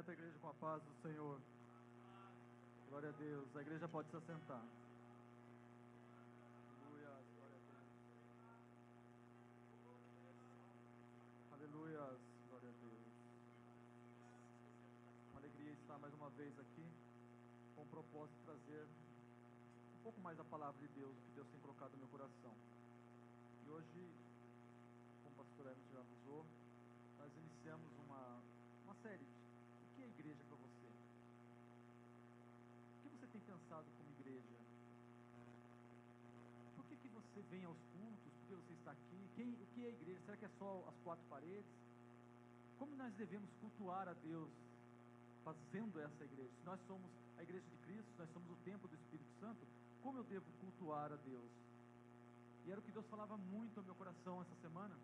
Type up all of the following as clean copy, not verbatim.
cumprimento a igreja com a paz do Senhor. Glória a Deus. A igreja pode se assentar. Aleluia. Glória a Deus. Aleluia. Glória a Deus. Uma alegria estar mais uma vez aqui, com o propósito de trazer um pouco mais da palavra de Deus, o que Deus tem colocado no meu coração. E hoje, como o pastor Everton já avisou, nós iniciamos uma série de o que é igreja para você? O que você tem pensado como igreja? Por que você vem aos cultos? Por que você está aqui? O que é igreja? Será que é só as quatro paredes? Como nós devemos cultuar a Deus fazendo essa igreja? Se nós somos a igreja de Cristo, se nós somos o templo do Espírito Santo, como eu devo cultuar a Deus? E era o que Deus falava muito ao meu coração essa semana,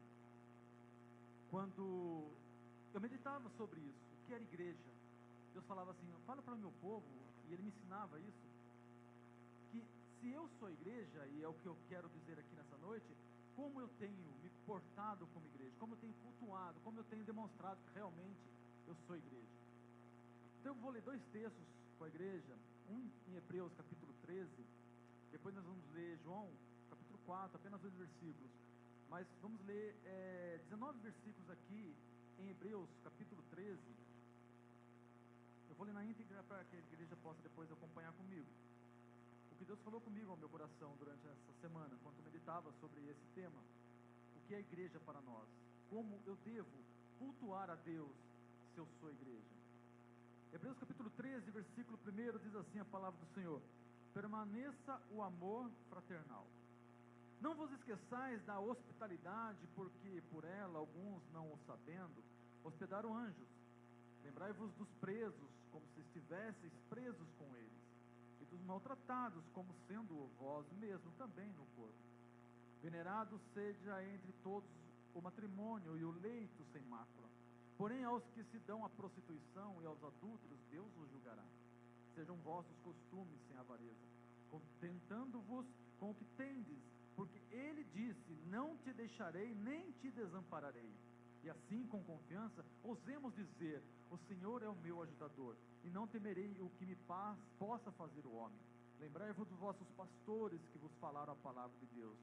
quando eu meditava sobre isso, o que era igreja. Deus falava assim, fala para o meu povo, e Ele me ensinava isso, que se eu sou igreja, e é o que eu quero dizer aqui nessa noite, como eu tenho me portado como igreja, como eu tenho cultuado, como eu tenho demonstrado que realmente eu sou igreja. Então eu vou ler dois textos com a igreja, um em Hebreus capítulo 13, depois nós vamos ler João capítulo 4, apenas 2 versículos, mas vamos ler 19 versículos aqui em Hebreus capítulo 13. Eu vou ler na íntegra para que a igreja possa depois acompanhar comigo. O que Deus falou comigo ao meu coração durante essa semana, quando eu meditava sobre esse tema. O que é a igreja para nós? Como eu devo cultuar a Deus se eu sou igreja? Hebreus capítulo 13, versículo 1 diz assim a palavra do Senhor: permaneça o amor fraternal. Não vos esqueçais da hospitalidade, porque por ela alguns, não o sabendo, hospedaram anjos. Lembrai-vos dos presos, como se estivesseis presos com eles, e dos maltratados, como sendo vós mesmo também no corpo. Venerado seja entre todos o matrimônio e o leito sem mácula. Porém, aos que se dão à prostituição e aos adúlteros, Deus os julgará. Sejam vossos costumes sem avareza, contentando-vos com o que tendes, porque Ele disse, não te deixarei, nem te desampararei. E assim, com confiança, ousemos dizer, o Senhor é o meu ajudador, e não temerei o que me possa fazer o homem. Lembrai-vos dos vossos pastores que vos falaram a palavra de Deus,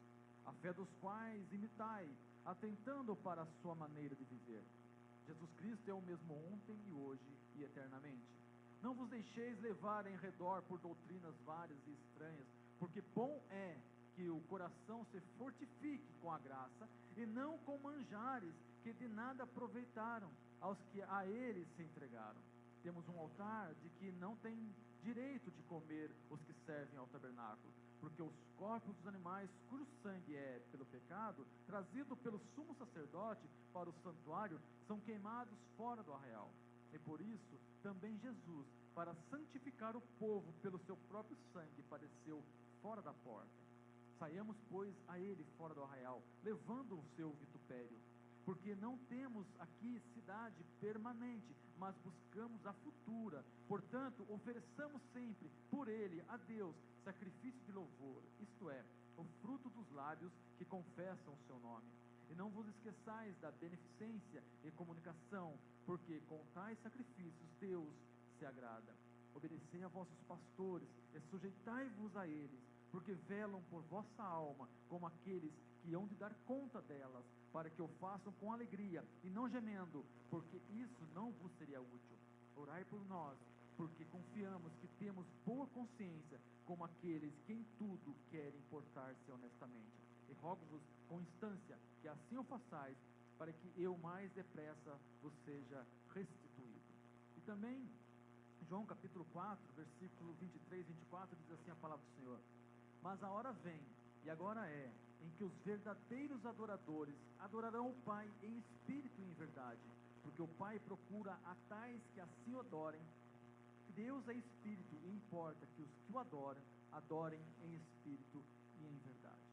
a fé dos quais imitai, atentando para a sua maneira de viver. Jesus Cristo é o mesmo ontem e hoje e eternamente. Não vos deixeis levar em redor por doutrinas várias e estranhas, porque bom é que o coração se fortifique com a graça, e não com manjares que de nada aproveitaram aos que a eles se entregaram. Temos um altar de que não tem direito de comer os que servem ao tabernáculo, porque os corpos dos animais cujo sangue é, pelo pecado, trazido pelo sumo sacerdote para o santuário, são queimados fora do arraial. E por isso, também Jesus, para santificar o povo pelo seu próprio sangue, padeceu fora da porta. Saiamos, pois, a ele fora do arraial, levando o seu vitupério, porque não temos aqui cidade permanente, mas buscamos a futura. Portanto, ofereçamos sempre por ele a Deus sacrifício de louvor, isto é, o fruto dos lábios que confessam o seu nome. E não vos esqueçais da beneficência e comunicação, porque com tais sacrifícios Deus se agrada. Obedecei a vossos pastores e sujeitai-vos a eles, porque velam por vossa alma, como aqueles que hão de dar conta delas, para que o façam com alegria e não gemendo, porque isso não vos seria útil. Orai por nós, porque confiamos que temos boa consciência, como aqueles que em tudo querem portar-se honestamente. E rogo-vos com instância que assim o façais, para que eu mais depressa vos seja restituído. E também, João capítulo 4, versículo 23 e 24, diz assim a palavra do Senhor: mas a hora vem, e agora é, em que os verdadeiros adoradores adorarão o Pai em espírito e em verdade, porque o Pai procura a tais que assim o adorem. Deus é espírito, e importa que os que o adoram, adorem em espírito e em verdade.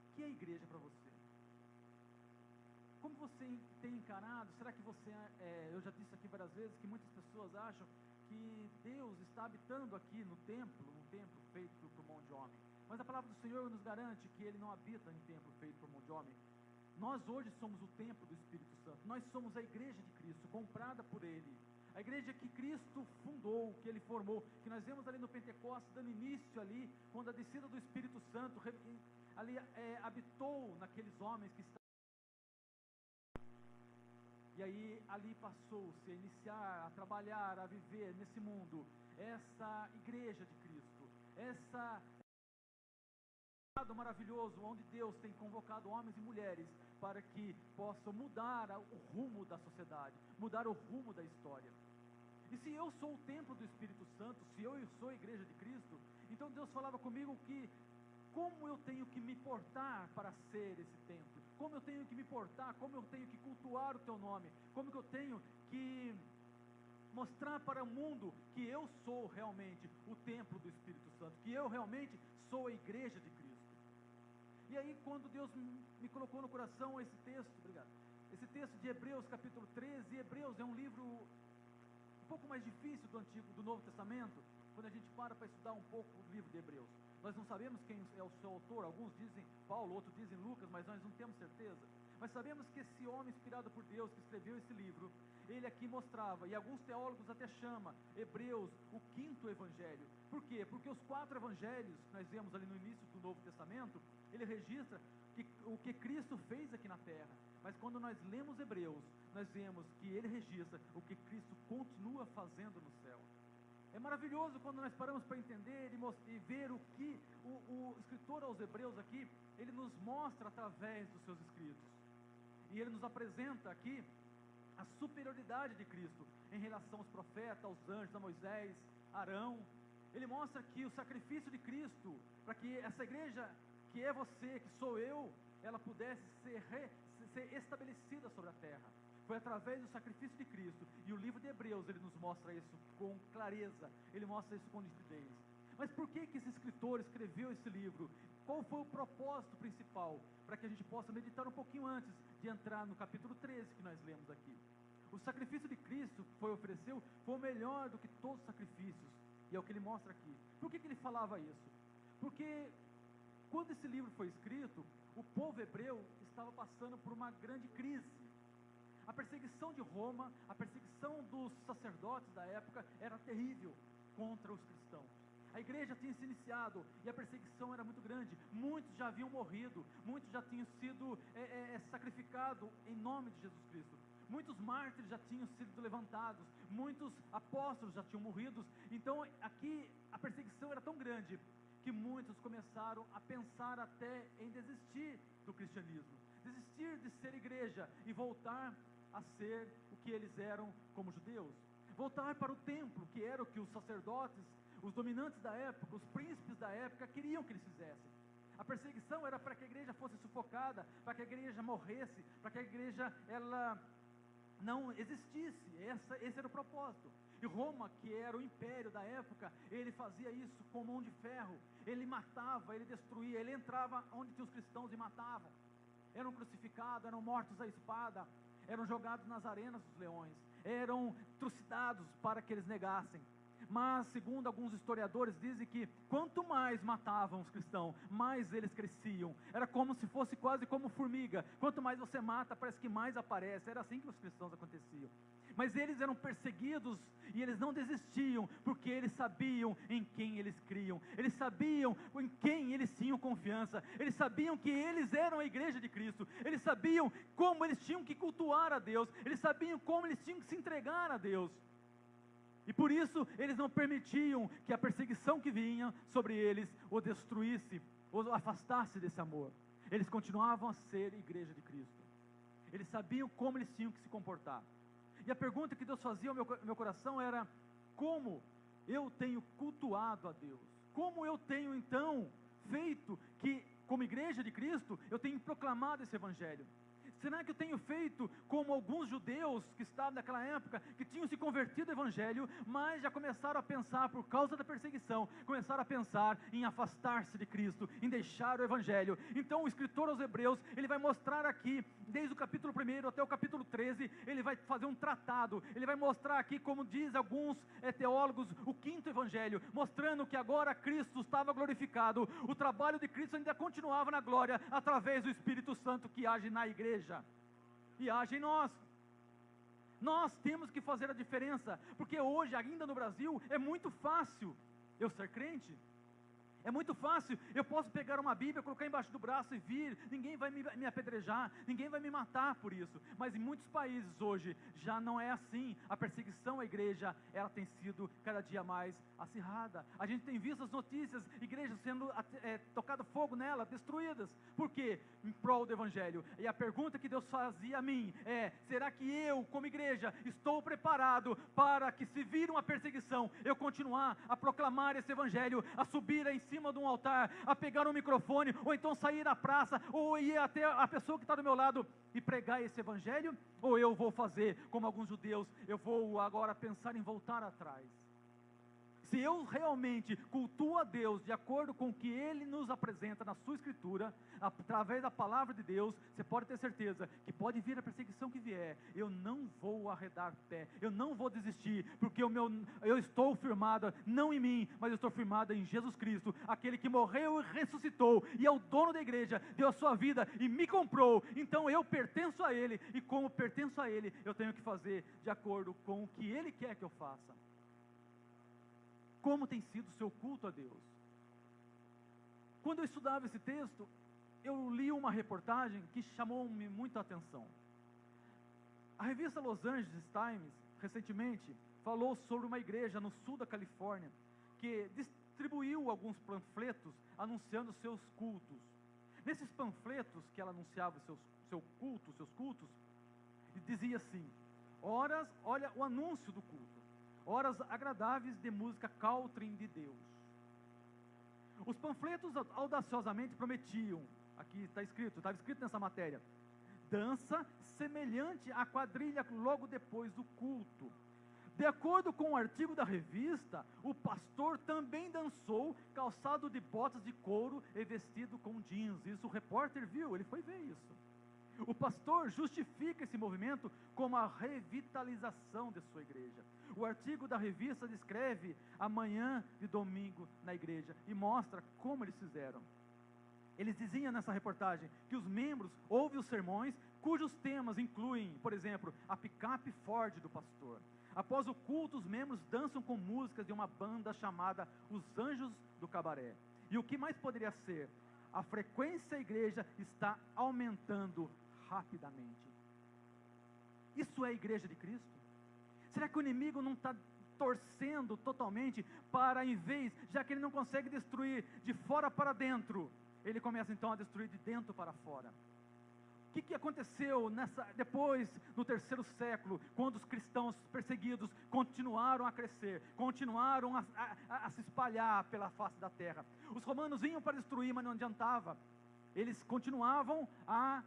O que é a igreja para você? Como você tem encarado? Será que você, eu já disse aqui várias vezes que muitas pessoas acham que Deus está habitando aqui no templo, num templo feito por mão de homem. Mas a palavra do Senhor nos garante que Ele não habita em templo feito por mão de homem. Nós hoje somos o templo do Espírito Santo. nós somos a igreja de Cristo, comprada por Ele. A igreja que Cristo fundou, que Ele formou, que nós vemos ali no Pentecostes, dando início ali, quando a descida do Espírito Santo ali habitou naqueles homens que estavam. E aí ali passou-se a iniciar, a trabalhar, a viver nesse mundo, essa igreja de Cristo, essa maravilhoso, onde Deus tem convocado homens e mulheres para que possam mudar o rumo da sociedade, mudar o rumo da história. E se eu sou o templo do Espírito Santo, se eu sou a igreja de Cristo, então Deus falava comigo que como eu tenho que me portar para ser esse templo, como eu tenho que me portar, como eu tenho que cultuar o teu nome, como que eu tenho que mostrar para o mundo que eu sou realmente o templo do Espírito Santo, que eu realmente sou a igreja de Cristo. E aí quando Deus me colocou no coração esse texto, esse texto de Hebreus capítulo 13, e Hebreus é um livro um pouco mais difícil do Novo Testamento, quando a gente para estudar um pouco o livro de Hebreus. Nós não sabemos quem é o seu autor, alguns dizem Paulo, outros dizem Lucas, mas nós não temos certeza. Mas sabemos que esse homem inspirado por Deus, que escreveu esse livro, ele aqui mostrava, e alguns teólogos até chamam Hebreus o quinto evangelho. Por quê? Porque os 4 evangelhos que nós vemos ali no início do Novo Testamento, ele registra o que Cristo fez aqui na terra. Mas quando nós lemos Hebreus, nós vemos que ele registra o que Cristo continua fazendo no céu. É maravilhoso quando nós paramos para entender e ver o que o escritor aos Hebreus aqui, ele nos mostra através dos seus escritos. E ele nos apresenta aqui a superioridade de Cristo em relação aos profetas, aos anjos, a Moisés, Arão. Ele mostra que o sacrifício de Cristo, para que essa igreja, que é você, que sou eu, ela pudesse ser estabelecida sobre a terra. Foi através do sacrifício de Cristo. E o livro de Hebreus, ele nos mostra isso com clareza, ele mostra isso com nitidez. Mas por que esse escritor escreveu esse livro? Qual foi o propósito principal? Para que a gente possa meditar um pouquinho antes de entrar no capítulo 13 que nós lemos aqui. O sacrifício de Cristo que ofereceu foi o melhor do que todos os sacrifícios. E é o que ele mostra aqui. Por que ele falava isso? Porque quando esse livro foi escrito, o povo hebreu estava passando por uma grande crise. A perseguição de Roma, a perseguição dos sacerdotes da época era terrível contra os cristãos. A igreja tinha se iniciado e a perseguição era muito grande. Muitos já haviam morrido, muitos já tinham sido sacrificados em nome de Jesus Cristo. Muitos mártires já tinham sido levantados, muitos apóstolos já tinham morrido. Então aqui a perseguição era tão grande que muitos começaram a pensar até em desistir do cristianismo, desistir de ser igreja e voltar a ser o que eles eram como judeus, voltar para o templo, que era o que os sacerdotes, os dominantes da época, os príncipes da época queriam que eles fizessem. A perseguição era para que a igreja fosse sufocada, para que a igreja morresse, para que a igreja ela não existisse. Esse era o propósito. E Roma, que era o império da época, ele fazia isso com mão de ferro. Ele matava, ele destruía, ele entrava onde tinha os cristãos e matavam. Eram crucificados, eram mortos à espada, eram jogados nas arenas dos leões, eram trucidados para que eles negassem. Mas, segundo alguns historiadores, dizem que quanto mais matavam os cristãos, mais eles cresciam. Era como se fosse quase como formiga. Quanto mais você mata, parece que mais aparece. Era assim que os cristãos aconteciam. Mas eles eram perseguidos e eles não desistiam, porque eles sabiam em quem eles criam. Eles sabiam em quem eles tinham confiança. Eles sabiam que eles eram a igreja de Cristo. Eles sabiam como eles tinham que cultuar a Deus. Eles sabiam como eles tinham que se entregar a Deus. E por isso eles não permitiam que a perseguição que vinha sobre eles o destruísse, ou afastasse desse amor. Eles continuavam a ser igreja de Cristo. Eles sabiam como eles tinham que se comportar. E a pergunta que Deus fazia ao meu coração era: como eu tenho cultuado a Deus? Como eu tenho então feito que, como igreja de Cristo, eu tenho proclamado esse evangelho? Será que eu tenho feito como alguns judeus que estavam naquela época, que tinham se convertido ao evangelho, mas já começaram a pensar, por causa da perseguição, começaram a pensar em afastar-se de Cristo, em deixar o evangelho? Então o escritor aos Hebreus, ele vai mostrar aqui, desde o capítulo 1 até o capítulo 13, ele vai fazer um tratado, ele vai mostrar aqui, como diz alguns teólogos, o quinto evangelho, mostrando que agora Cristo estava glorificado, o trabalho de Cristo ainda continuava na glória, através do Espírito Santo que age na igreja e age em nós. Nós temos que fazer a diferença, porque hoje, ainda no Brasil, é muito fácil eu ser crente. É muito fácil, eu posso pegar uma Bíblia, colocar embaixo do braço e vir, ninguém vai me apedrejar, ninguém vai me matar por isso. Mas em muitos países hoje já não é assim. A perseguição à igreja, ela tem sido cada dia mais acirrada. A gente tem visto as notícias, igrejas sendo tocado fogo nela, destruídas. Por quê? Em prol do Evangelho. E a pergunta que Deus fazia a mim é: será que eu, como igreja, estou preparado para que, se vir uma perseguição, eu continuar a proclamar esse Evangelho, a subir em cima de um altar, a pegar um microfone, ou então sair na praça, ou ir até a pessoa que está do meu lado e pregar esse Evangelho? Ou eu vou fazer como alguns judeus, eu vou agora pensar em voltar atrás? Se eu realmente cultuo a Deus de acordo com o que Ele nos apresenta na sua Escritura, através da palavra de Deus, você pode ter certeza que pode vir a perseguição que vier, eu não vou arredar pé, eu não vou desistir, porque eu estou firmado, não em mim, mas eu estou firmado em Jesus Cristo, aquele que morreu e ressuscitou, e é o dono da igreja, deu a sua vida e me comprou. Então eu pertenço a Ele, e como pertenço a Ele, eu tenho que fazer de acordo com o que Ele quer que eu faça. Como tem sido o seu culto a Deus? Quando eu estudava esse texto, eu li uma reportagem que chamou-me muito a atenção. A revista Los Angeles Times, recentemente, falou sobre uma igreja no sul da Califórnia, que distribuiu alguns panfletos anunciando seus cultos. Nesses panfletos que ela anunciava seus cultos, dizia assim: olha o anúncio do culto. Horas agradáveis de música country de Deus. Os panfletos audaciosamente prometiam, aqui estava escrito nessa matéria, dança semelhante à quadrilha logo depois do culto. De acordo com o artigo da revista, o pastor também dançou calçado de botas de couro e vestido com jeans. Isso o repórter viu, ele foi ver isso. O pastor justifica esse movimento como a revitalização de sua igreja. O artigo da revista descreve a manhã de domingo na igreja e mostra como eles fizeram. Eles diziam nessa reportagem que os membros ouvem os sermões cujos temas incluem, por exemplo, a picape Ford do pastor. Após o culto, os membros dançam com músicas de uma banda chamada Os Anjos do Cabaré. E o que mais poderia ser? A frequência da igreja está aumentando rapidamente. Isso é a igreja de Cristo? Será que o inimigo não está torcendo totalmente para, em vez, já que ele não consegue destruir de fora para dentro, ele começa então a destruir de dentro para fora? O que aconteceu depois, no 3º século, quando os cristãos perseguidos continuaram a crescer, continuaram a se espalhar pela face da terra? Os romanos vinham para destruir, mas não adiantava. Eles continuavam a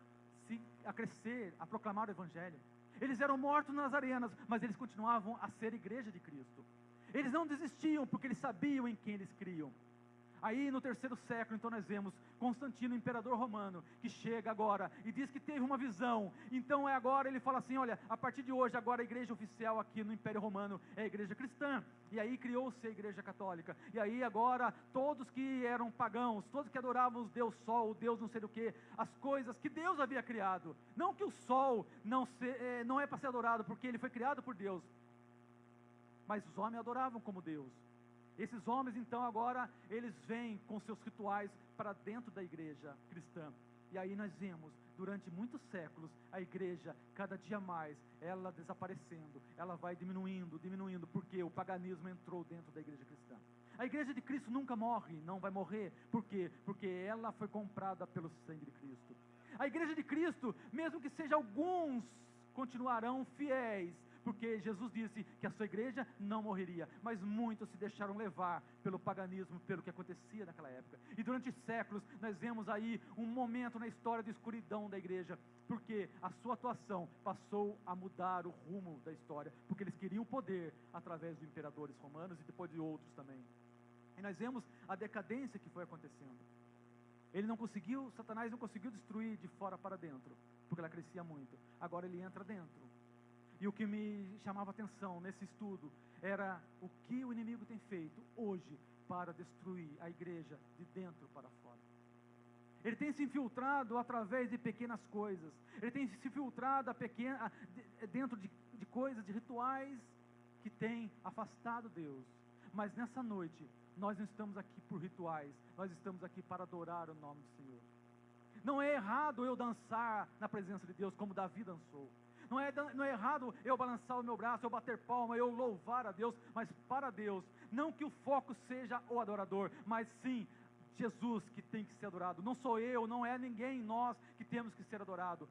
crescer, a proclamar o Evangelho. Eles eram mortos nas arenas, mas eles continuavam a ser igreja de Cristo. Eles não desistiam, porque eles sabiam em quem eles criam. Aí no 3º século, então nós vemos Constantino, imperador romano, que chega agora e diz que teve uma visão. Então agora ele fala assim: olha, a partir de hoje agora a igreja oficial aqui no Império Romano é a igreja cristã. E aí criou-se a igreja católica. E aí agora todos que eram pagãos, todos que adoravam os Deus Sol, o Deus não sei do que, as coisas que Deus havia criado. Não que o Sol não é para ser adorado, porque ele foi criado por Deus. Mas os homens adoravam como Deus. Esses homens então agora, eles vêm com seus rituais para dentro da igreja cristã. E aí nós vemos, durante muitos séculos, a igreja, cada dia mais, ela desaparecendo, ela vai diminuindo, porque o paganismo entrou dentro da igreja cristã. A igreja de Cristo nunca morre, não vai morrer. Por quê? Porque ela foi comprada pelo sangue de Cristo. A igreja de Cristo, mesmo que seja alguns, continuarão fiéis, porque Jesus disse que a sua igreja não morreria, mas muitos se deixaram levar pelo paganismo, pelo que acontecia naquela época. E durante séculos nós vemos aí um momento na história de escuridão da igreja, porque a sua atuação passou a mudar o rumo da história, porque eles queriam poder através dos imperadores romanos e depois de outros também. E nós vemos a decadência que foi acontecendo. Satanás não conseguiu destruir de fora para dentro, porque ela crescia muito. Agora ele entra dentro. E o que me chamava a atenção nesse estudo era o que o inimigo tem feito hoje para destruir a igreja de dentro para fora. Ele tem se infiltrado através de pequenas coisas. Ele tem se infiltrado dentro de coisas, de rituais que têm afastado Deus. Mas nessa noite, nós não estamos aqui por rituais, nós estamos aqui para adorar o nome do Senhor. Não é errado eu dançar na presença de Deus como Davi dançou. Não é errado eu balançar o meu braço, eu bater palma, eu louvar a Deus, mas para Deus. Não que o foco seja o adorador, mas sim Jesus que tem que ser adorado. Não sou eu, não é ninguém, nós que temos que ser adorado.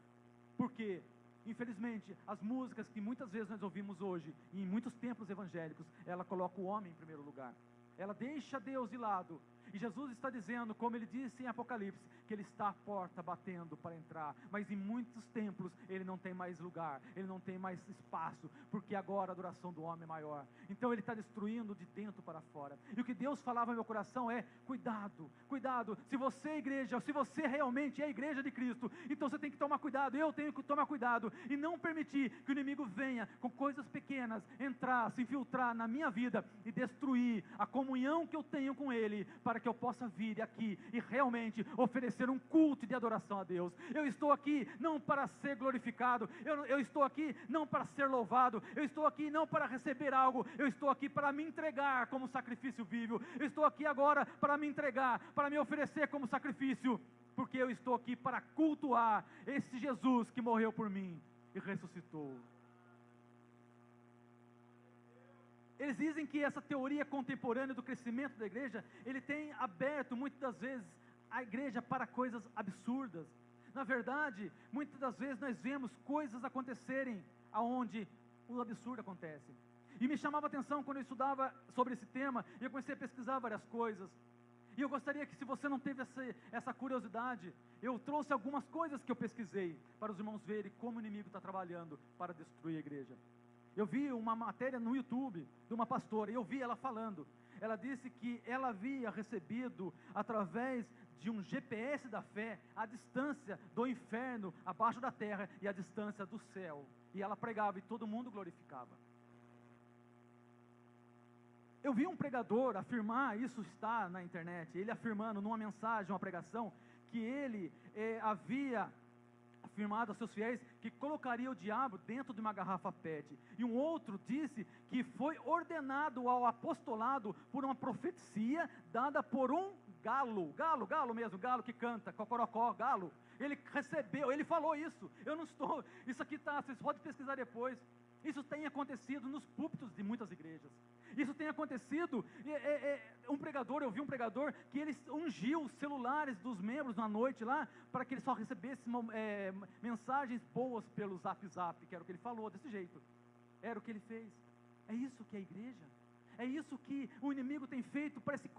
Por quê? Infelizmente, as músicas que muitas vezes nós ouvimos hoje, em muitos templos evangélicos, ela coloca o homem em primeiro lugar. Ela deixa Deus de lado. E Jesus está dizendo, como ele disse em Apocalipse, que ele está à porta batendo para entrar. Mas em muitos templos ele não tem mais lugar, ele não tem mais espaço, porque agora a adoração do homem é maior. Então ele está destruindo de dentro para fora. E o que Deus falava no meu coração é, cuidado, cuidado. Se você é igreja, se você realmente é a igreja de Cristo, então você tem que tomar cuidado, eu tenho que tomar cuidado, e não permitir que o inimigo venha com coisas pequenas, entrar, se infiltrar na minha vida, e destruir a comunhão que eu tenho com ele, para que eu possa vir aqui e realmente oferecer um culto de adoração a Deus. Eu estou aqui não para ser glorificado, eu estou aqui não para ser louvado, eu estou aqui não para receber algo, eu estou aqui para me entregar como sacrifício vivo, eu estou aqui agora para me entregar, para me oferecer como sacrifício, porque eu estou aqui para cultuar esse Jesus que morreu por mim e ressuscitou. Eles dizem que essa teoria contemporânea do crescimento da igreja, ele tem aberto muitas das vezes a igreja para coisas absurdas. Na verdade, muitas das vezes nós vemos coisas acontecerem aonde o absurdo acontece. E me chamava a atenção quando eu estudava sobre esse tema, e eu comecei a pesquisar várias coisas. E eu gostaria que, se você não teve essa curiosidade, eu trouxe algumas coisas que eu pesquisei, para os irmãos verem como o inimigo está trabalhando para destruir a igreja. Eu vi uma matéria no YouTube de uma pastora, e eu vi ela falando. Ela disse que ela havia recebido, através de um GPS da fé, a distância do inferno abaixo da terra e a distância do céu. E ela pregava e todo mundo glorificava. Eu vi um pregador afirmar, isso está na internet, ele afirmando numa mensagem, uma pregação, que ele havia afirmado aos seus fiéis que colocaria o diabo dentro de uma garrafa PET. E um outro disse que foi ordenado ao apostolado por uma profecia dada por um galo mesmo, galo que canta, cocorocó, galo. Ele recebeu, ele falou isso. Eu não estou, isso aqui está, vocês podem pesquisar depois. Isso tem acontecido nos púlpitos de muitas igrejas. Isso tem acontecido, eu vi um pregador que ele ungiu os celulares dos membros na noite lá, para que ele só recebesse mensagens boas pelo Zap, que era o que ele falou, desse jeito. Era o que ele fez. É isso que é a igreja. É isso que o inimigo tem feito, parece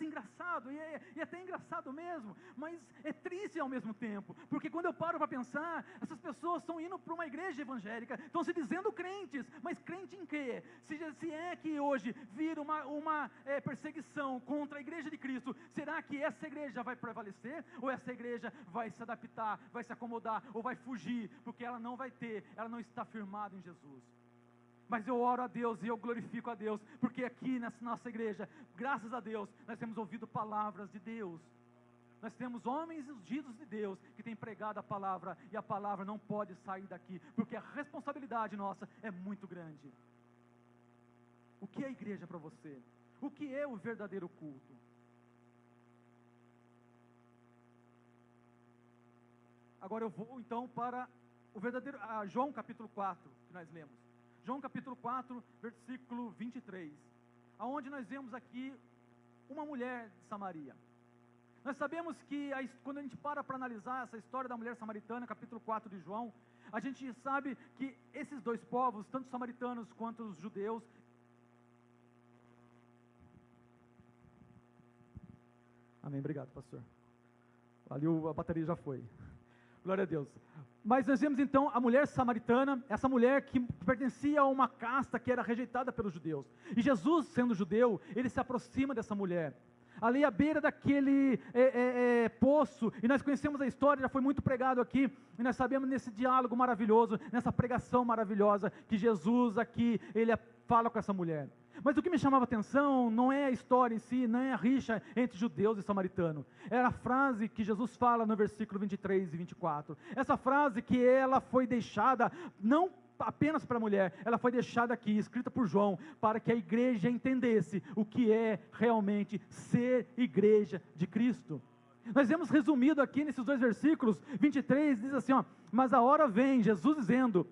engraçado, e é até engraçado mesmo, mas é triste ao mesmo tempo, porque quando eu paro para pensar, essas pessoas estão indo para uma igreja evangélica, estão se dizendo crentes, mas crente em quê? Se é que hoje vira uma perseguição contra a igreja de Cristo, será que essa igreja vai prevalecer, ou essa igreja vai se adaptar, vai se acomodar, ou vai fugir, porque ela não não está firmada em Jesus? Mas eu oro a Deus e eu glorifico a Deus, porque aqui nessa nossa igreja, graças a Deus, nós temos ouvido palavras de Deus. Nós temos homens ungidos de Deus que têm pregado a palavra, e a palavra não pode sair daqui, porque a responsabilidade nossa é muito grande. O que é a igreja para você? O que é o verdadeiro culto? Agora eu vou então para o verdadeiro, João capítulo 4, que nós lemos. João capítulo 4, versículo 23, aonde nós vemos aqui uma mulher de Samaria. Nós sabemos que quando a gente para analisar essa história da mulher samaritana, capítulo 4 de João, a gente sabe que esses dois povos, tanto os samaritanos quanto os judeus, amém, obrigado pastor, ali a bateria já foi, glória a Deus. Mas nós vemos então a mulher samaritana, essa mulher que pertencia a uma casta que era rejeitada pelos judeus. E Jesus, sendo judeu, ele se aproxima dessa mulher. Ali à beira daquele poço, e nós conhecemos a história, já foi muito pregado aqui, e nós sabemos nesse diálogo maravilhoso, nessa pregação maravilhosa, que Jesus aqui, ele fala com essa mulher. Mas o que me chamava a atenção não é a história em si, não é a rixa entre judeus e samaritano. Era a frase que Jesus fala no versículo 23 e 24. Essa frase que ela foi deixada não apenas para a mulher, ela foi deixada aqui, escrita por João, para que a igreja entendesse o que é realmente ser igreja de Cristo. Nós vemos resumido aqui nesses 2 versículos, 23, diz assim, mas a hora vem, Jesus dizendo,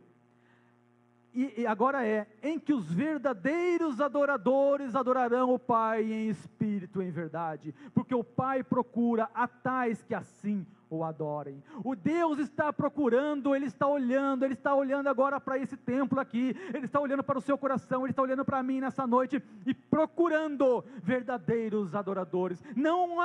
e agora em que os verdadeiros adoradores adorarão o Pai em espírito e em verdade, porque o Pai procura a tais que assim o adorem. O Deus está procurando, Ele está olhando agora para esse templo aqui, Ele está olhando para o seu coração, Ele está olhando para mim nessa noite, e procurando verdadeiros adoradores, não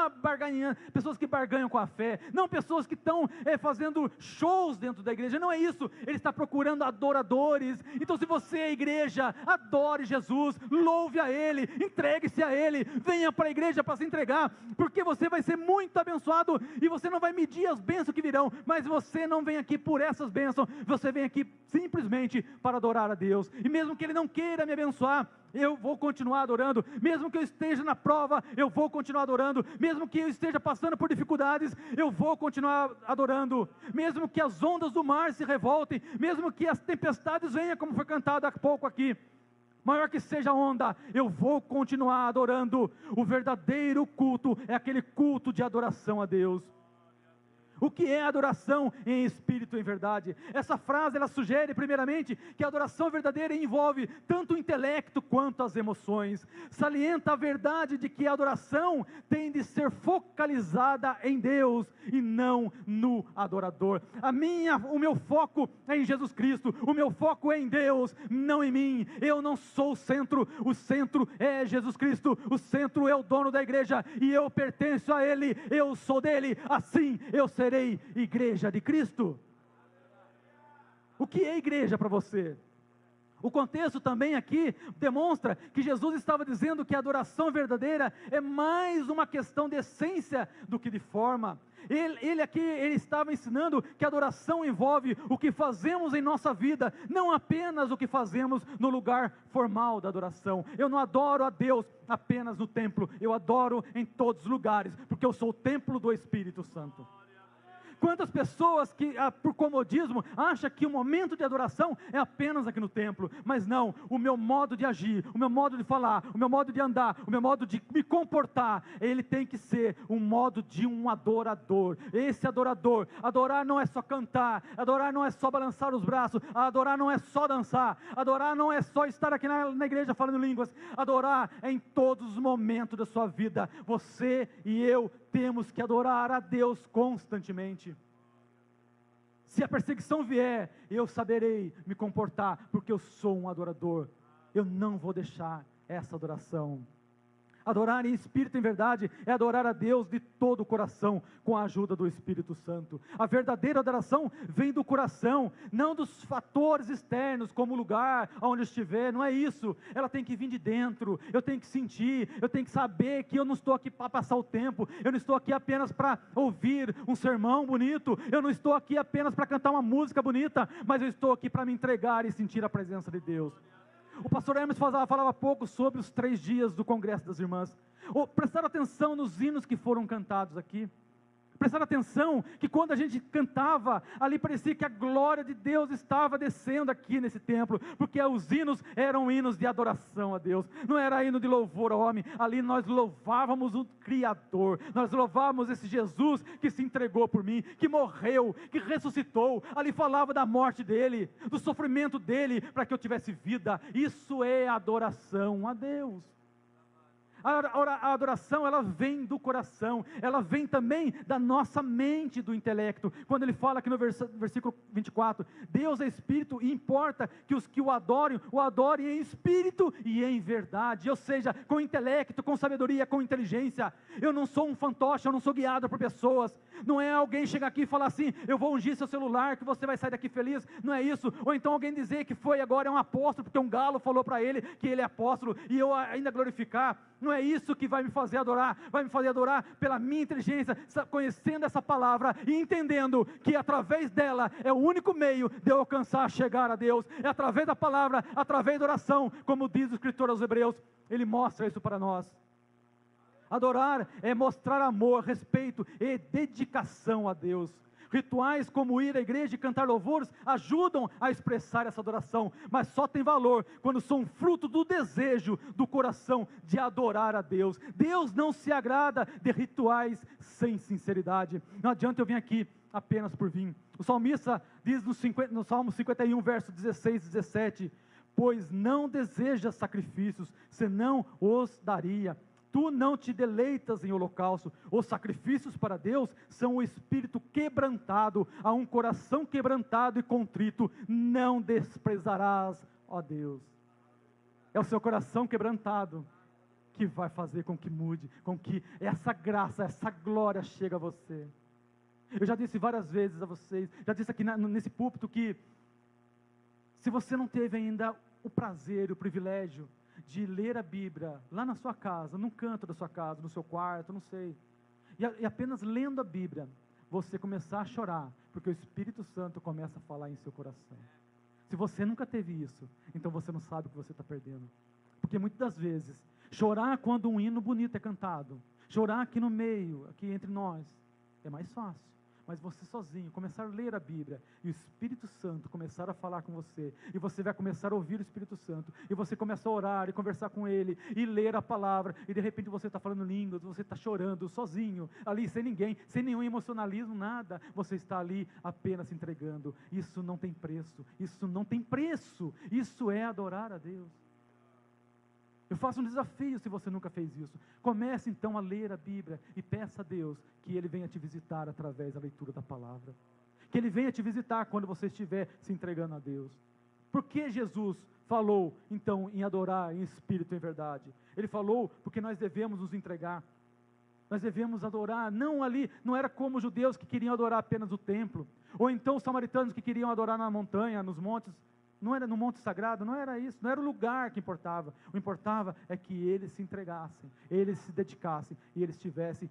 pessoas que barganham com a fé, não pessoas que estão fazendo shows dentro da igreja, não é isso, Ele está procurando adoradores. Então se você é igreja, adore Jesus, louve a Ele, entregue-se a Ele, venha para a igreja para se entregar, porque você vai ser muito abençoado, e você não vai medir as bênçãos que virão, mas você não vem aqui por essas bênçãos, você vem aqui simplesmente para adorar a Deus, e mesmo que Ele não queira me abençoar, eu vou continuar adorando, mesmo que eu esteja na prova, eu vou continuar adorando, mesmo que eu esteja passando por dificuldades, eu vou continuar adorando, mesmo que as ondas do mar se revoltem, mesmo que as tempestades venham, como foi cantado há pouco aqui, maior que seja a onda, eu vou continuar adorando. O verdadeiro culto é aquele culto de adoração a Deus. O que é adoração em espírito e em verdade? Essa frase, ela sugere primeiramente que a adoração verdadeira envolve tanto o intelecto quanto as emoções. Salienta a verdade de que a adoração tem de ser focalizada em Deus e não no adorador. O meu foco é em Jesus Cristo, o meu foco é em Deus, não em mim. Eu não sou o centro é Jesus Cristo, o centro é o dono da igreja e eu pertenço a Ele, eu sou dele, assim eu serei igreja de Cristo. O que é igreja para você? O contexto também aqui demonstra que Jesus estava dizendo que a adoração verdadeira é mais uma questão de essência do que de forma. Ele estava ensinando que a adoração envolve o que fazemos em nossa vida, não apenas o que fazemos no lugar formal da adoração. Eu não adoro a Deus apenas no templo, eu adoro em todos os lugares, porque eu sou o templo do Espírito Santo. Quantas pessoas que, por comodismo, acham que o momento de adoração é apenas aqui no templo, mas não, o meu modo de agir, o meu modo de falar, o meu modo de andar, o meu modo de me comportar, ele tem que ser um modo de um adorador. Esse adorador, adorar não é só cantar, adorar não é só balançar os braços, adorar não é só dançar, adorar não é só estar aqui na igreja falando línguas, adorar é em todos os momentos da sua vida. Você e eu temos que adorar a Deus constantemente. Se a perseguição vier, eu saberei me comportar, porque eu sou um adorador. Eu não vou deixar essa adoração. Adorar em espírito e em verdade é adorar a Deus de todo o coração, com a ajuda do Espírito Santo. A verdadeira adoração vem do coração, não dos fatores externos, como o lugar onde estiver, não é isso. Ela tem que vir de dentro, eu tenho que sentir, eu tenho que saber que eu não estou aqui para passar o tempo, eu não estou aqui apenas para ouvir um sermão bonito, eu não estou aqui apenas para cantar uma música bonita, mas eu estou aqui para me entregar e sentir a presença de Deus. O pastor Hermes falava pouco sobre os 3 dias do Congresso das Irmãs. Prestaram atenção nos hinos que foram cantados aqui. Prestaram atenção que quando a gente cantava, ali parecia que a glória de Deus estava descendo aqui nesse templo, porque os hinos eram hinos de adoração a Deus, não era hino de louvor ao homem. Ali nós louvávamos o Criador, nós louvávamos esse Jesus que se entregou por mim, que morreu, que ressuscitou. Ali falava da morte dele, do sofrimento dele, para que eu tivesse vida. Isso é adoração a Deus. A adoração, ela vem do coração, ela vem também da nossa mente, do intelecto. Quando ele fala aqui no versículo 24, Deus é Espírito e importa que os que o adorem em Espírito e em verdade, ou seja, com intelecto, com sabedoria, com inteligência. Eu não sou um fantoche, eu não sou guiado por pessoas, não é alguém chegar aqui e falar assim, eu vou ungir seu celular, que você vai sair daqui feliz, não é isso. Ou então alguém dizer que foi agora um apóstolo, porque um galo falou para ele que ele é apóstolo, e eu ainda glorificar. Não é isso que vai me fazer adorar, vai me fazer adorar pela minha inteligência, conhecendo essa palavra e entendendo que através dela é o único meio de eu alcançar, chegar a Deus, é através da palavra, através da oração, como diz o escritor aos Hebreus, ele mostra isso para nós. Adorar é mostrar amor, respeito e dedicação a Deus. Rituais como ir à igreja e cantar louvores ajudam a expressar essa adoração, mas só tem valor quando são fruto do desejo do coração de adorar a Deus. Deus não se agrada de rituais sem sinceridade. Não adianta eu vir aqui apenas por vir. O salmista diz no Salmo 51, verso 16 e 17, pois não desejas sacrifícios, senão os daria. Tu não te deleitas em holocausto. Os sacrifícios para Deus são o espírito quebrantado. A um coração quebrantado e contrito não desprezarás, ó Deus. É o seu coração quebrantado que vai fazer com que mude, com que essa graça, essa glória chegue a você. Eu já disse várias vezes a vocês, já disse aqui nesse púlpito que se você não teve ainda o prazer, o privilégio de ler a Bíblia lá na sua casa, num canto da sua casa, no seu quarto, não sei, e apenas lendo a Bíblia, você começar a chorar, porque o Espírito Santo começa a falar em seu coração. Se você nunca teve isso, então você não sabe o que você está perdendo, porque muitas das vezes, chorar quando um hino bonito é cantado, chorar aqui no meio, aqui entre nós, é mais fácil. Mas você sozinho, começar a ler a Bíblia, e o Espírito Santo começar a falar com você, e você vai começar a ouvir o Espírito Santo, e você começa a orar, e conversar com Ele, e ler a palavra, e de repente você está falando línguas, você está chorando, sozinho, ali sem ninguém, sem nenhum emocionalismo, nada, você está ali apenas se entregando. Isso não tem preço, isso não tem preço, isso é adorar a Deus. Eu faço um desafio se você nunca fez isso. Comece então a ler a Bíblia e peça a Deus que Ele venha te visitar através da leitura da palavra. Que Ele venha te visitar quando você estiver se entregando a Deus. Por que Jesus falou então em adorar em espírito e em verdade? Ele falou porque nós devemos nos entregar. Nós devemos adorar, não ali, não era como os judeus que queriam adorar apenas o templo, ou então os samaritanos que queriam adorar na montanha, nos montes. Não era no monte sagrado, não era isso, não era o lugar que importava. O que importava é que eles se entregassem, eles se dedicassem e eles estivessem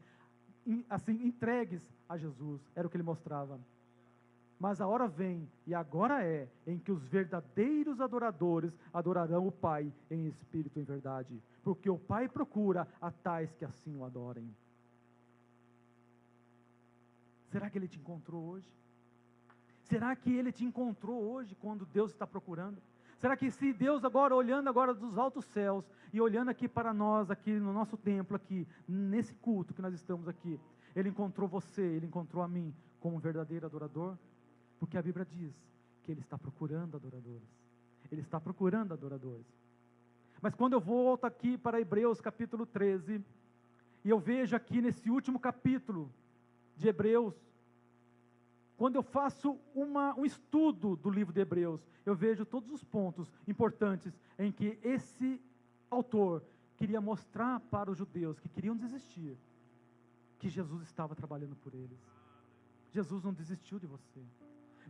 assim entregues a Jesus. Era o que ele mostrava. Mas a hora vem, e agora é, em que os verdadeiros adoradores adorarão o Pai em espírito e em verdade, porque o Pai procura a tais que assim o adorem. Será que Ele te encontrou hoje? Será que Ele te encontrou hoje quando Deus está procurando? Será que se Deus agora, olhando agora dos altos céus e olhando aqui para nós, aqui no nosso templo, aqui, nesse culto que nós estamos aqui, Ele encontrou você, Ele encontrou a mim como um verdadeiro adorador? Porque a Bíblia diz que Ele está procurando adoradores. Ele está procurando adoradores. Mas quando eu volto aqui para Hebreus capítulo 13, e eu vejo aqui nesse último capítulo de Hebreus, quando eu faço um estudo do livro de Hebreus, eu vejo todos os pontos importantes em que esse autor queria mostrar para os judeus que queriam desistir, que Jesus estava trabalhando por eles. Jesus não desistiu de você.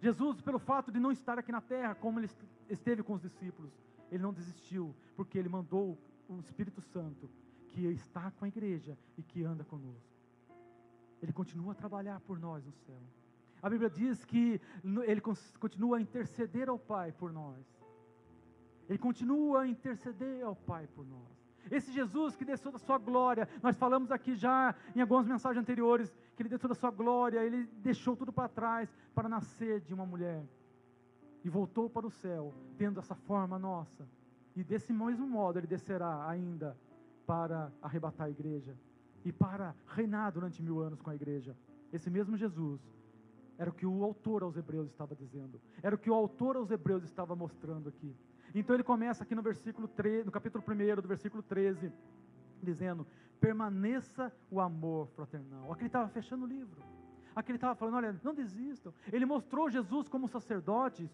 Jesus, pelo fato de não estar aqui na terra, como Ele esteve com os discípulos, Ele não desistiu, porque Ele mandou o Espírito Santo, que está com a igreja e que anda conosco. Ele continua a trabalhar por nós no céu. A Bíblia diz que Ele continua a interceder ao Pai por nós. Ele continua a interceder ao Pai por nós. Esse Jesus que desceu da sua glória, nós falamos aqui já em algumas mensagens anteriores, que Ele desceu da sua glória, Ele deixou tudo para trás para nascer de uma mulher. E voltou para o céu, tendo essa forma nossa. E desse mesmo modo Ele descerá ainda para arrebatar a igreja. E para reinar durante 1000 anos com a igreja. Esse mesmo Jesus era o que o autor aos Hebreus estava dizendo. Era o que o autor aos Hebreus estava mostrando aqui. Então ele começa aqui no versículo 3, no capítulo 1 do versículo 13, dizendo: permaneça o amor fraternal. Aqui ele estava fechando o livro. Aqui ele estava falando: olha, não desistam. Ele mostrou Jesus como sacerdotes.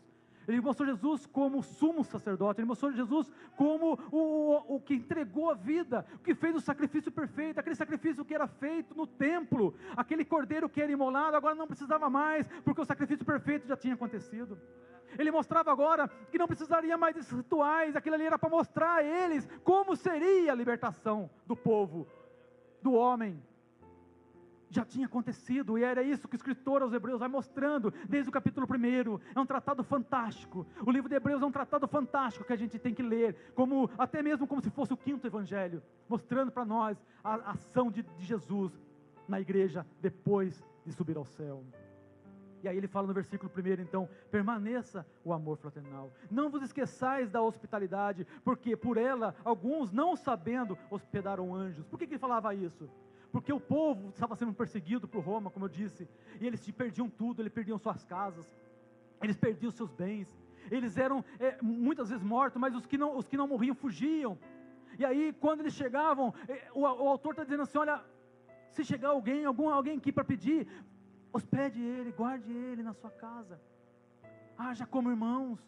Ele mostrou Jesus como sumo sacerdote. Ele mostrou Jesus como o que entregou a vida, o que fez o sacrifício perfeito, aquele sacrifício que era feito no templo, aquele cordeiro que era imolado, agora não precisava mais, porque o sacrifício perfeito já tinha acontecido. Ele mostrava agora que não precisaria mais desses rituais, aquilo ali era para mostrar a eles como seria a libertação do povo, do homem. Já tinha acontecido, e era isso que o escritor aos Hebreus vai mostrando, desde o capítulo 1, é um tratado fantástico, o livro de Hebreus é um tratado fantástico, que a gente tem que ler, até mesmo como se fosse o 5º evangelho, mostrando para nós a ação de Jesus na igreja, depois de subir ao céu. E aí ele fala no versículo 1, então, permaneça o amor fraternal. Não vos esqueçais da hospitalidade, porque por ela, alguns, não sabendo, hospedaram anjos. Por que ele falava isso? Porque o povo estava sendo perseguido por Roma, como eu disse, e eles perdiam tudo, eles perdiam suas casas, eles perdiam seus bens, eles eram muitas vezes mortos, mas os que não morriam fugiam. E aí quando eles chegavam, o autor está dizendo assim, olha, se chegar alguém aqui para pedir, hospede ele, guarde ele na sua casa, haja como irmãos.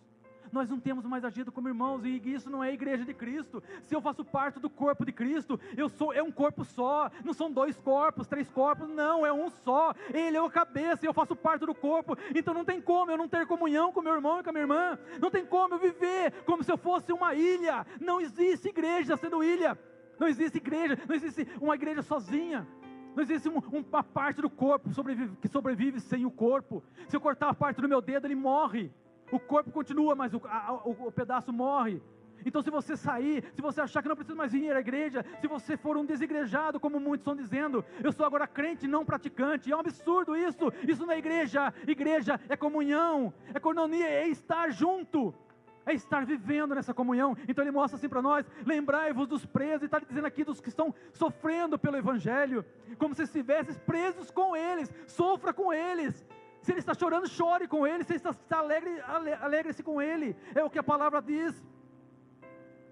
Nós não temos mais agido como irmãos, e isso não é a igreja de Cristo. Se eu faço parte do corpo de Cristo, é um corpo só, não são 2 corpos, 3 corpos, não, é um só, ele é a cabeça, e eu faço parte do corpo, então não tem como eu não ter comunhão com meu irmão e com a minha irmã, não tem como eu viver como se eu fosse uma ilha. Não existe igreja sendo ilha, não existe igreja, não existe uma igreja sozinha. Não existe uma parte do corpo que sobrevive sem o corpo. Se eu cortar a parte do meu dedo, ele morre. O corpo continua, mas o pedaço morre. Então se você sair, se você achar que não precisa mais vir à igreja, se você for um desigrejado, como muitos estão dizendo, eu sou agora crente, não praticante, é um absurdo isso não é igreja. Igreja é comunhão, é coinonia, é estar junto, é estar vivendo nessa comunhão. Então ele mostra assim para nós, lembrai-vos dos presos, e está dizendo aqui dos que estão sofrendo pelo evangelho, como se estivesses presos com eles, sofra com eles. Se ele está chorando, chore com ele. Se ele está alegre, alegre-se com ele. É o que a palavra diz.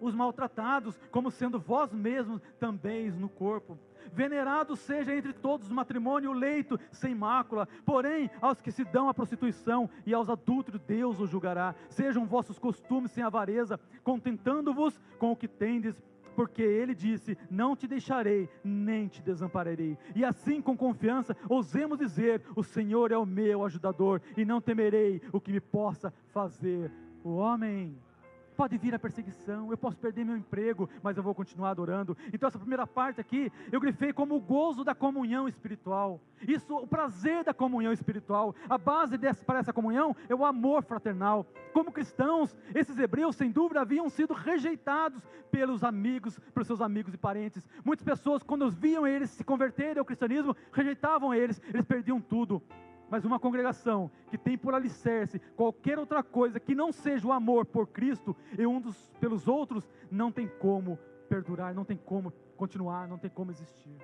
Os maltratados, como sendo vós mesmos também no corpo. Venerado seja entre todos o matrimônio, o leito sem mácula. Porém, aos que se dão à prostituição e aos adúlteros, Deus os julgará. Sejam vossos costumes sem avareza, contentando-vos com o que tendes, porque ele disse, não te deixarei, nem te desampararei. E assim com confiança, ousemos dizer, o Senhor é o meu ajudador, e não temerei o que me possa fazer o homem. Pode vir a perseguição, eu posso perder meu emprego, mas eu vou continuar adorando. Então essa primeira parte aqui, eu grifei como o gozo da comunhão espiritual. Isso, o prazer da comunhão espiritual. A base para essa comunhão é o amor fraternal. Como cristãos, esses hebreus, sem dúvida, haviam sido rejeitados pelos seus amigos e parentes. Muitas pessoas, quando viam eles se converterem ao cristianismo, rejeitavam eles perdiam tudo. Mas uma congregação que tem por alicerce qualquer outra coisa que não seja o amor por Cristo e pelos outros, não tem como perdurar, não tem como continuar, não tem como existir.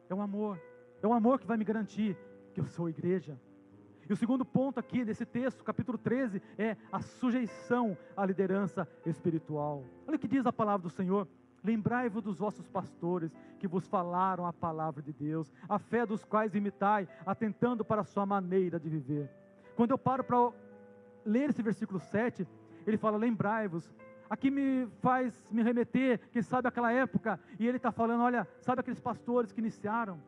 É o amor que vai me garantir que eu sou igreja. E o segundo ponto aqui desse texto, capítulo 13, é a sujeição à liderança espiritual. Olha o que diz a palavra do Senhor. Lembrai-vos dos vossos pastores, que vos falaram a palavra de Deus, a fé dos quais imitai, atentando para a sua maneira de viver. Quando eu paro para ler esse versículo 7, ele fala, lembrai-vos. Aqui me faz me remeter, quem sabe aquela época, e ele está falando, olha, sabe aqueles pastores que iniciaram?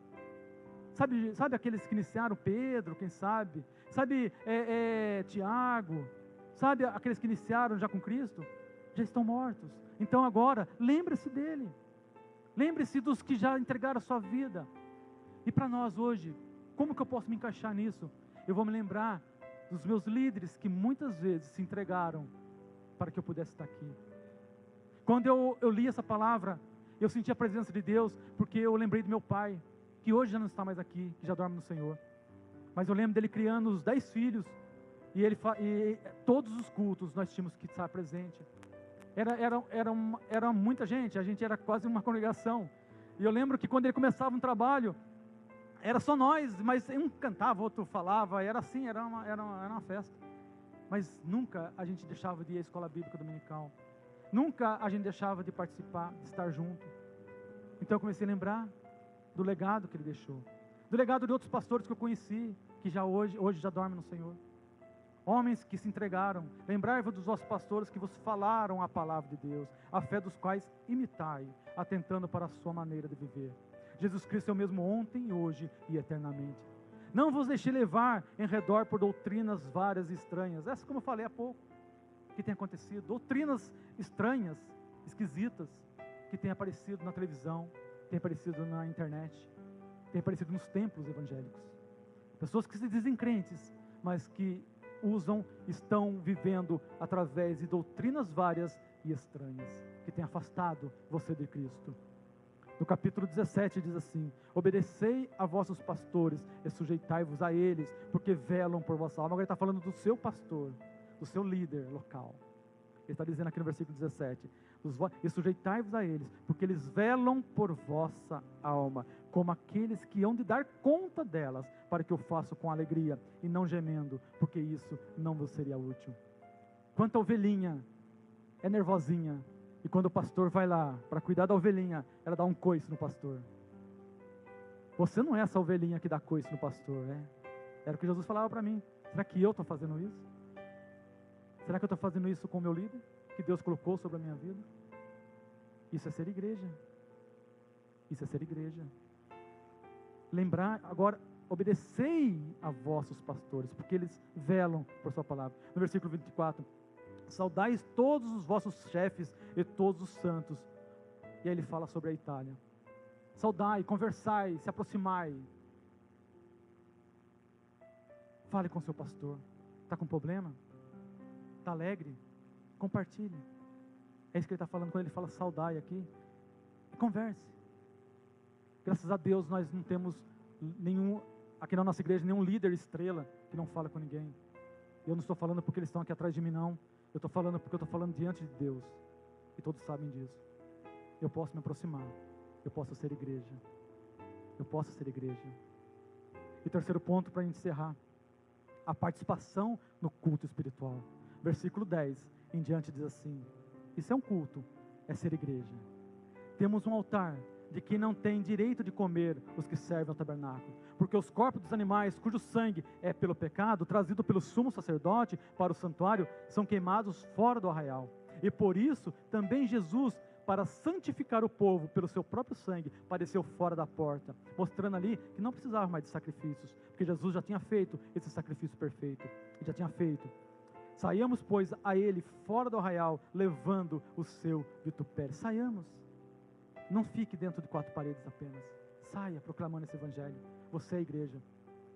Sabe aqueles que iniciaram? Pedro, quem sabe? Sabe Tiago? Sabe aqueles que iniciaram já com Cristo? Já estão mortos. Então agora, lembre-se dele. Lembre-se dos que já entregaram a sua vida. E para nós hoje, como que eu posso me encaixar nisso? Eu vou me lembrar dos meus líderes que muitas vezes se entregaram para que eu pudesse estar aqui. Quando eu li essa palavra, eu senti a presença de Deus, porque eu lembrei do meu pai, que hoje já não está mais aqui, que já dorme no Senhor. Mas eu lembro dele criando os 10 filhos, e todos os cultos nós tínhamos que estar presente. Era muita gente, a gente era quase uma congregação. E eu lembro que quando ele começava um trabalho, era só nós, mas um cantava, outro falava, era assim, era uma festa. Mas nunca a gente deixava de ir à escola bíblica dominical. Nunca a gente deixava de participar, de estar junto. Então eu comecei a lembrar do legado que ele deixou. Do legado de outros pastores que eu conheci, que já hoje já dormem no Senhor. Homens que se entregaram. Lembrai-vos dos vossos pastores que vos falaram a palavra de Deus, a fé dos quais imitai, atentando para a sua maneira de viver. Jesus Cristo é o mesmo ontem, hoje e eternamente. Não vos deixei levar em redor por doutrinas várias e estranhas. Essa, como eu falei há pouco, que tem acontecido. Doutrinas estranhas, esquisitas, que tem aparecido na televisão, tem aparecido na internet, tem aparecido nos templos evangélicos. Pessoas que se dizem crentes, mas que estão vivendo através de doutrinas várias e estranhas, que têm afastado você de Cristo. No capítulo 17 diz assim: obedecei a vossos pastores e sujeitai-vos a eles, porque velam por vossa alma. Agora ele está falando do seu pastor, do seu líder local. Ele está dizendo aqui no versículo 17: e sujeitai-vos a eles, porque eles velam por vossa alma, como aqueles que hão de dar conta delas, para que eu faça com alegria e não gemendo, porque isso não vos seria útil. Quanta ovelhinha é nervosinha, e quando o pastor vai lá para cuidar da ovelhinha, ela dá um coice no pastor. Você não é essa ovelhinha que dá coice no pastor, né? Era o que Jesus falava para mim. Será que eu estou fazendo isso? Será que eu estou fazendo isso com o meu líder, que Deus colocou sobre a minha vida? Isso é ser igreja. Isso é ser igreja. Lembrar, agora, obedecei a vossos pastores, porque eles velam por sua palavra. No versículo 24, saudais todos os vossos chefes e todos os santos. E aí ele fala sobre a Itália. Saudai, conversai, se aproximai. Fale com seu pastor. Está com problema? Está alegre? Compartilhe. É isso que ele está falando quando ele fala saudai aqui. Converse. Graças a Deus nós não temos nenhum, aqui na nossa igreja, nenhum líder estrela que não fala com ninguém. Eu não estou falando porque eles estão aqui atrás de mim, não. Eu estou falando porque eu estou falando diante de Deus. E todos sabem disso. Eu posso me aproximar. Eu posso ser igreja. Eu posso ser igreja. E terceiro ponto para a gente encerrar. A participação no culto espiritual. Versículo 10 em diante diz assim: isso é um culto, é ser igreja. Temos um altar de que não tem direito de comer os que servem ao tabernáculo, porque os corpos dos animais cujo sangue é pelo pecado trazido pelo sumo sacerdote para o santuário são queimados fora do arraial. E por isso também Jesus, para santificar o povo pelo seu próprio sangue, padeceu fora da porta, mostrando ali que não precisava mais de sacrifícios, porque Jesus já tinha feito esse sacrifício perfeito, ele já tinha feito. Saiamos, pois, a ele fora do arraial, levando o seu vitupério. Saiamos. Não fique dentro de quatro paredes apenas. Saia proclamando esse evangelho. Você é a igreja.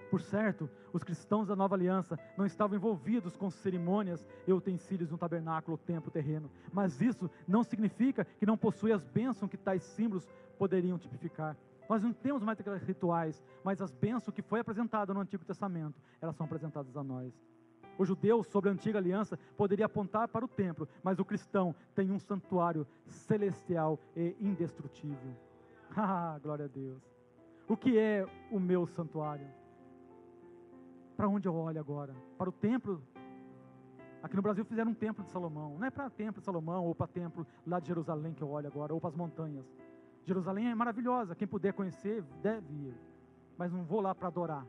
Por certo, os cristãos da nova aliança não estavam envolvidos com cerimônias e utensílios no tabernáculo ou templo terreno. Mas isso não significa que não possui as bênçãos que tais símbolos poderiam tipificar. Nós não temos mais aqueles rituais, mas as bênçãos que foi apresentada no Antigo Testamento, elas são apresentadas a nós. O judeu, sobre a antiga aliança, poderia apontar para o templo, mas o cristão tem um santuário celestial e indestrutível. Ah, glória a Deus. O que é o meu santuário? Para onde eu olho agora? Para o templo? Aqui no Brasil fizeram um templo de Salomão. Não é para o templo de Salomão ou para o templo lá de Jerusalém que eu olho agora, ou para as montanhas. Jerusalém é maravilhosa, quem puder conhecer deve ir. Mas não vou lá para adorar.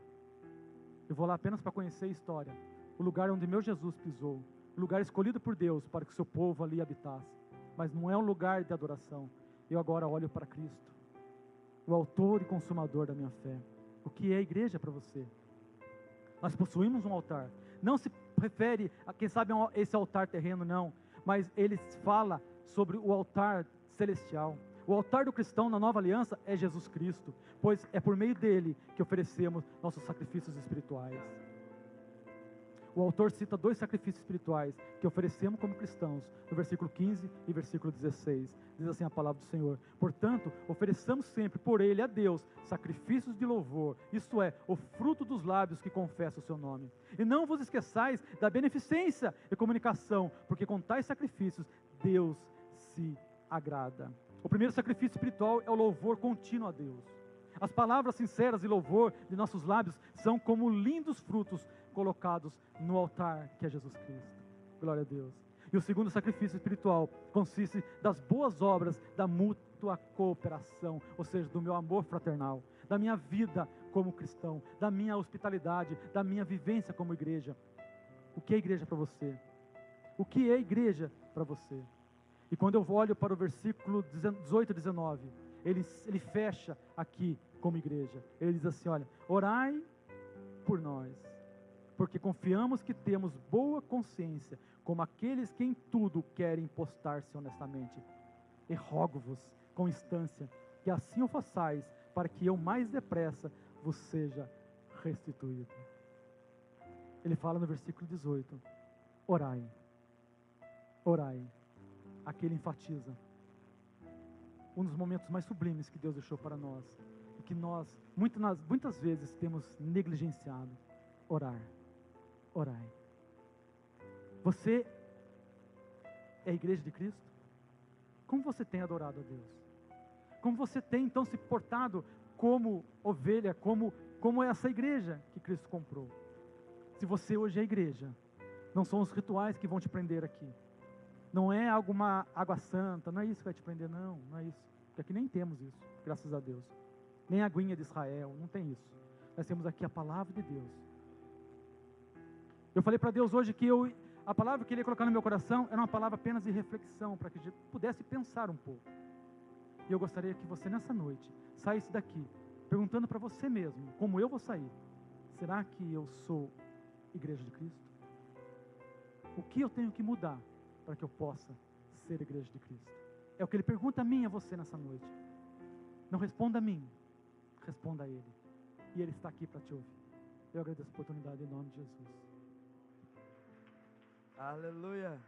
Eu vou lá apenas para conhecer a história. O lugar onde meu Jesus pisou, o lugar escolhido por Deus para que o seu povo ali habitasse, mas não é um lugar de adoração. Eu agora olho para Cristo, o autor e consumador da minha fé. O que é a igreja para você? Nós possuímos um altar, não se refere a, quem sabe, esse altar terreno, não, mas ele fala sobre o altar celestial. O altar do cristão na nova aliança é Jesus Cristo, pois é por meio dele que oferecemos nossos sacrifícios espirituais. O autor cita dois sacrifícios espirituais que oferecemos como cristãos, no versículo 15 e versículo 16. Diz assim a palavra do Senhor: portanto, ofereçamos sempre por ele a Deus sacrifícios de louvor, isto é, o fruto dos lábios que confessam o seu nome. E não vos esqueçais da beneficência e comunicação, porque com tais sacrifícios Deus se agrada. O primeiro sacrifício espiritual é o louvor contínuo a Deus. As palavras sinceras de louvor de nossos lábios são como lindos frutos colocados no altar que é Jesus Cristo. Glória a Deus. E o segundo sacrifício espiritual consiste das boas obras da mútua cooperação, ou seja, do meu amor fraternal, da minha vida como cristão, da minha hospitalidade, da minha vivência como igreja. O que é igreja para você? O que é igreja para você? E quando eu olho para o versículo 18 e 19, ele fecha aqui como igreja. Ele diz assim, olha, orai por nós, porque confiamos que temos boa consciência, como aqueles que em tudo querem postar-se honestamente. E rogo-vos com instância, que assim o façais, para que eu mais depressa vos seja restituído. Ele fala no versículo 18, orai, orai. Aqui ele enfatiza, um dos momentos mais sublimes que Deus deixou para nós, e que nós, muitas vezes, temos negligenciado. Orar. Orai. Você é a igreja de Cristo? Como você tem adorado a Deus? Como você tem, então, se portado como ovelha, como essa igreja que Cristo comprou? Se você hoje é a igreja, não são os rituais que vão te prender aqui. Não é alguma água santa, não é isso que vai te prender, não é isso. Porque aqui nem temos isso, graças a Deus. Nem a aguinha de Israel, não tem isso. Nós temos aqui a palavra de Deus. Eu falei para Deus hoje que a palavra que Ele ia colocar no meu coração era uma palavra apenas de reflexão, para que a gente pudesse pensar um pouco. E eu gostaria que você, nessa noite, saísse daqui, perguntando para você mesmo, como eu vou sair. Será que eu sou igreja de Cristo? O que eu tenho que mudar para que eu possa ser igreja de Cristo? É o que Ele pergunta a mim e a você nessa noite. Não responda a mim, responda a Ele. E Ele está aqui para te ouvir. Eu agradeço a oportunidade em nome de Jesus. Aleluia.